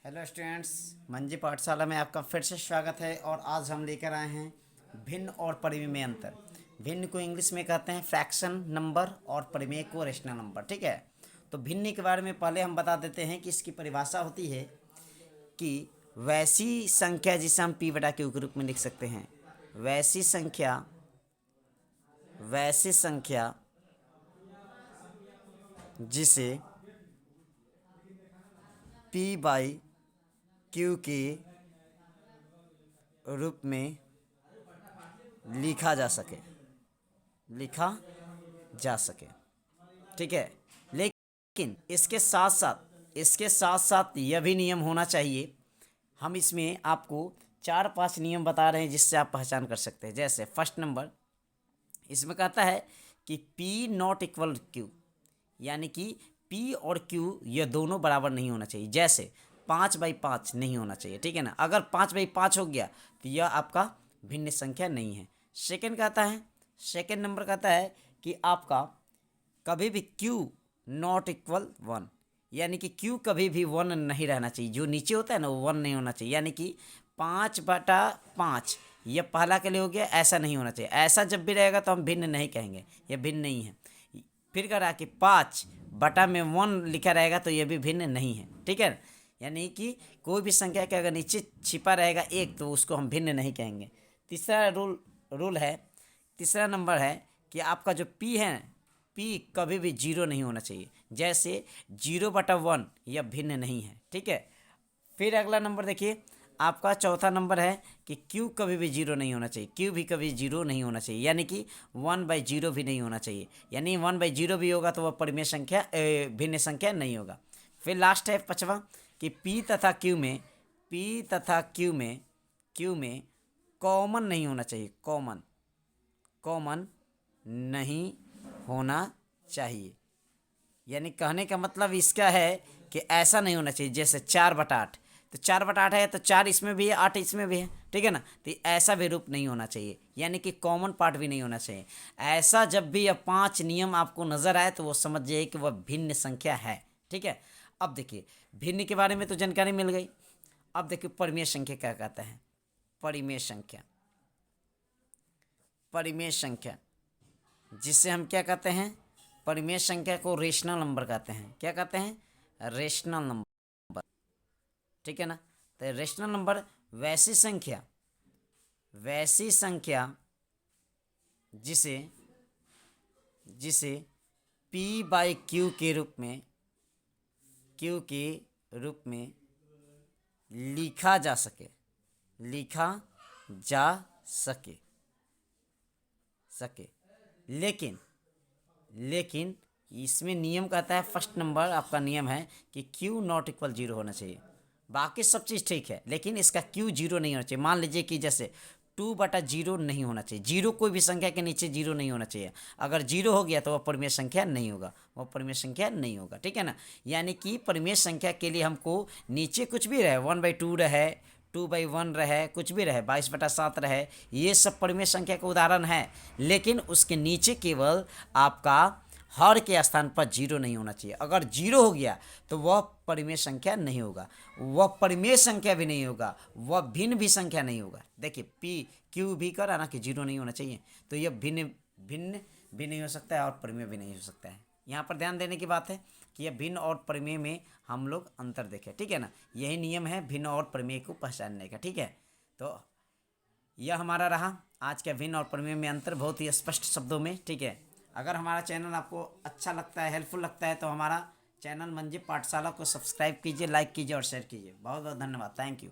Hello students, मंजी पाठशाला में आपका फिर से स्वागत है। और आज हम लेकर आए हैं भिन्न और परिमेय में अंतर। भिन्न को इंग्लिश में कहते हैं फ्रैक्शन नंबर और परिमेय को रेशनल नंबर। ठीक है, तो भिन्न के बारे में पहले हम बता देते हैं कि इसकी परिभाषा होती है कि वैसी संख्या जिसे हम पी बटा क्यू के रूप में लिख सकते हैं। वैसी संख्या जिसे पी बाई क्यू के रूप में लिखा जा सके। ठीक है, लेकिन इसके साथ साथ यह भी नियम होना चाहिए। हम इसमें आपको 4-5 नियम बता रहे हैं जिससे आप पहचान कर सकते हैं। जैसे फर्स्ट नंबर, इसमें कहता है कि P नॉट इक्वल Q, यानी कि P और Q ये दोनों बराबर नहीं होना चाहिए। जैसे 5/5 नहीं होना चाहिए। ठीक है ना, अगर 5/5 हो गया तो यह आपका भिन्न संख्या नहीं है। सेकेंड नंबर कहता है कि आपका कभी भी Q नॉट इक्वल 1, यानी कि Q कभी भी 1 नहीं रहना चाहिए। जो नीचे होता है ना वो 1 नहीं होना चाहिए। यानी कि 5/5 यह पहला के लिए हो गया, ऐसा नहीं होना चाहिए। ऐसा जब भी रहेगा तो हम भिन्न नहीं कहेंगे, यह भिन्न नहीं है। फिर कह रहा कि 5/1 लिखा रहेगा तो यह भी भिन्न नहीं है। ठीक है, यानी कि कोई भी संख्या के अगर नीचे छिपा रहेगा एक तो उसको हम भिन्न नहीं कहेंगे। तीसरा नंबर है कि आपका जो P है, P कभी भी 0 नहीं होना चाहिए। जैसे 0/1 यह भिन्न नहीं है। ठीक है, फिर अगला नंबर देखिए, आपका चौथा नंबर है कि Q कभी भी 0 नहीं होना चाहिए। Q भी कभी 0 नहीं होना चाहिए, यानी कि 1/0 भी नहीं होना चाहिए। यानी 1/0 भी होगा तो वह परिमेय संख्या भिन्न संख्या नहीं होगा। फिर लास्ट है पांचवा कि P तथा Q में कॉमन नहीं होना चाहिए। कॉमन नहीं होना चाहिए, यानी कहने का मतलब इसका है कि ऐसा नहीं होना चाहिए। जैसे 4/8, तो 4/8 है तो 4 इसमें भी है, 8 इसमें भी है। ठीक है ना, तो ऐसा भी रूप नहीं होना चाहिए, यानी कि कॉमन पार्ट भी नहीं होना चाहिए। ऐसा जब भी यह 5 नियम आपको नजर आए तो वो समझ जाइए कि वह भिन्न संख्या है। ठीक है, अब देखिए भिन्न के बारे में तो जानकारी मिल गई। अब देखिए परिमेय संख्या क्या कहता है। परिमेय संख्या जिससे हम क्या कहते हैं, परिमेय संख्या को रेशनल नंबर कहते हैं। क्या कहते हैं? Rational number. ठीक है ना, तो रेशनल नंबर वैसी संख्या जिसे P बाई Q के रूप में लिखा जा सके। लेकिन इसमें नियम कहता है, फर्स्ट नंबर आपका नियम है कि Q नॉट इक्वल 0 होना चाहिए। बाकी सब चीज़ ठीक है, लेकिन इसका Q 0 नहीं होना चाहिए। मान लीजिए कि जैसे 2/0 नहीं होना चाहिए। 0 कोई भी संख्या के नीचे 0 नहीं होना चाहिए। अगर 0 हो गया तो वह परिमेय संख्या नहीं होगा। ठीक है ना, यानी कि परिमेय संख्या के लिए हमको नीचे कुछ भी रहे, 1/2 रहे, 2/1 रहे, कुछ भी रहे, 22/7 रहे, ये सब परिमेय संख्या का उदाहरण है। लेकिन उसके नीचे केवल आपका हर के स्थान पर 0 नहीं होना चाहिए। अगर 0 हो गया तो वह परिमेय संख्या नहीं होगा, वह परिमेय संख्या भी नहीं होगा, वह भिन्न भी संख्या नहीं होगा। देखिए P Q भी करा ना कि 0 नहीं होना चाहिए, तो यह भिन्न भी नहीं हो सकता है और परिमेय भी नहीं हो सकता है। यहाँ पर ध्यान देने की बात है कि यह भिन्न और परिमेय में हम लोग अंतर देखें। ठीक है ना, यही नियम है भिन्न और परिमेय को पहचानने का। ठीक है, तो यह हमारा रहा आज का भिन्न और परिमेय में अंतर, बहुत ही स्पष्ट शब्दों में। ठीक है, अगर हमारा चैनल आपको अच्छा लगता है, हेल्पफुल लगता है, तो हमारा चैनल मंजी पाठशाला को सब्सक्राइब कीजिए, लाइक कीजिए और शेयर कीजिए। बहुत बहुत धन्यवाद, थैंक यू।